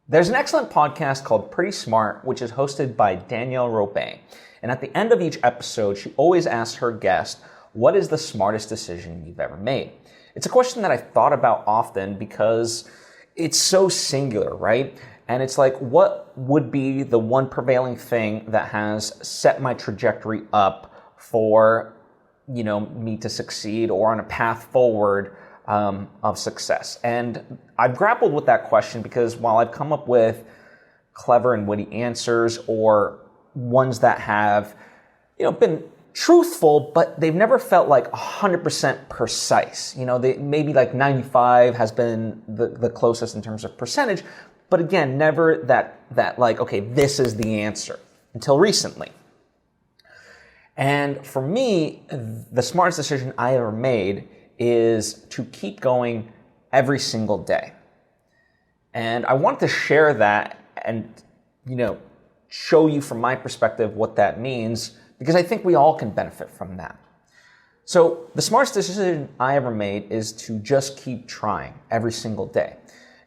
There's an excellent podcast called Pretty Smart, which is hosted by Danielle Robay. And at the end of each episode, she always asks her guest, what is the smartest decision you've ever made? It's a question that I've thought about often because it's so singular, right? And it's like, what would be the one prevailing thing that has set my trajectory up for, me to succeed or on a path forward of success? And I've grappled with that question because while I've come up with clever and witty answers or ones that have, been truthful, but they've never felt like 100% precise. Maybe like 95 has been the closest in terms of percentage, but again, never that like, okay, this is the answer until recently. And for me, the smartest decision I ever made is to keep going every single day. And I want to share that and, show you from my perspective what that means, because I think we all can benefit from that. So the smartest decision I ever made is to just keep trying every single day.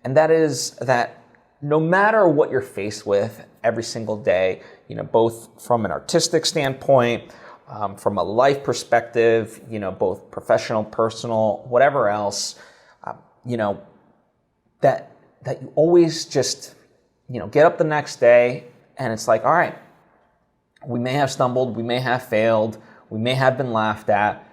And that is that no matter what you're faced with every single day, both from an artistic standpoint, from a life perspective, both professional, personal, whatever else, that you always just, get up the next day and it's like, all right, we may have stumbled, we may have failed, we may have been laughed at,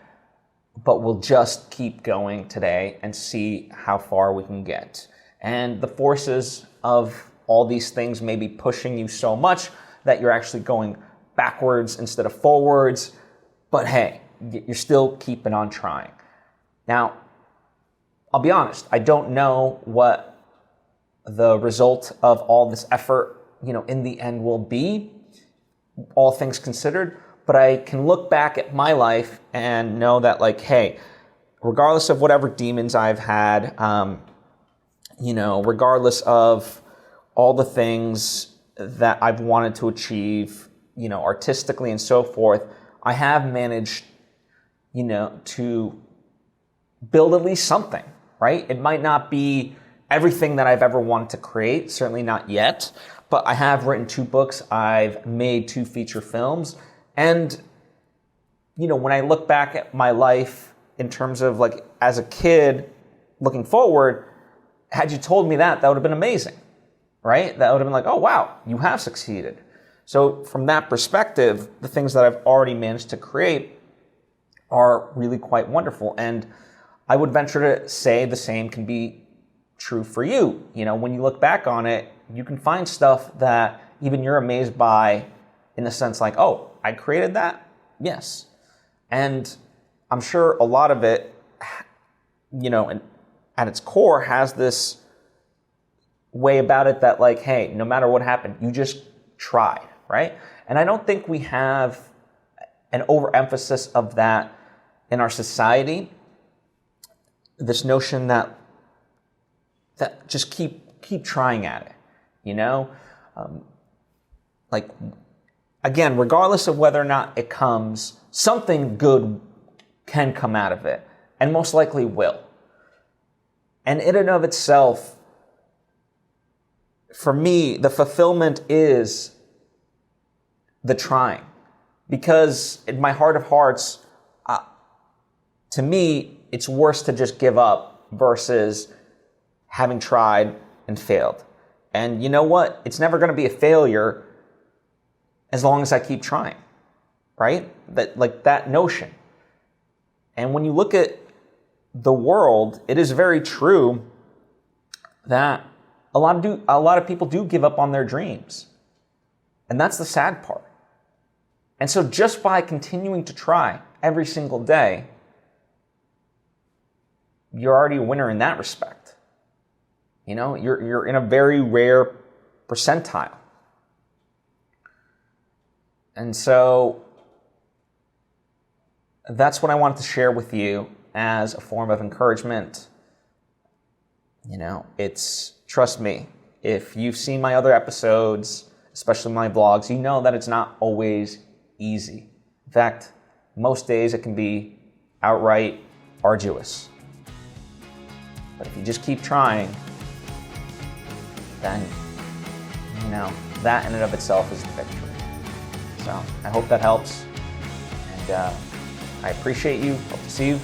but we'll just keep going today and see how far we can get. And the forces of all these things may be pushing you so much that you're actually going backwards instead of forwards, but hey, you're still keeping on trying. Now, I'll be honest, I don't know what the result of all this effort, in the end will be, all things considered, but I can look back at my life and know that, like, hey, regardless of whatever demons I've had, regardless of all the things that I've wanted to achieve, artistically and so forth, I have managed, to build at least something, right? It might not be everything that I've ever wanted to create, certainly not yet, but I have written 2 books, I've made 2 feature films, and, when I look back at my life in terms of like, as a kid, looking forward, had you told me that would have been amazing, right? That would have been like, oh wow, you have succeeded. So from that perspective, the things that I've already managed to create are really quite wonderful. And I would venture to say the same can be true for you. When you look back on it, you can find stuff that even you're amazed by, in the sense like, oh, I created that? Yes. And I'm sure a lot of it, at its core has this way about it that like, hey, no matter what happened, you just tried, right? And I don't think we have an overemphasis of that in our society. This notion that just keep trying at it, like, again, regardless of whether or not it comes, something good can come out of it, and most likely will. And in and of itself, for me, the fulfillment is the trying. Because in my heart of hearts, to me, it's worse to just give up versus having tried and failed. And you know what? It's never going to be a failure as long as I keep trying, right? That notion. And when you look at the world, it is very true that a lot of people do give up on their dreams. And that's the sad part. And so just by continuing to try every single day, you're already a winner in that respect. You're in a very rare percentile. And so that's what I wanted to share with you as a form of encouragement. Trust me, if you've seen my other episodes, especially my vlogs, you know that it's not always easy. In fact, most days it can be outright arduous. But if you just keep trying, then that in and of itself is the victory. So I hope that helps, and I appreciate you. Hope to see you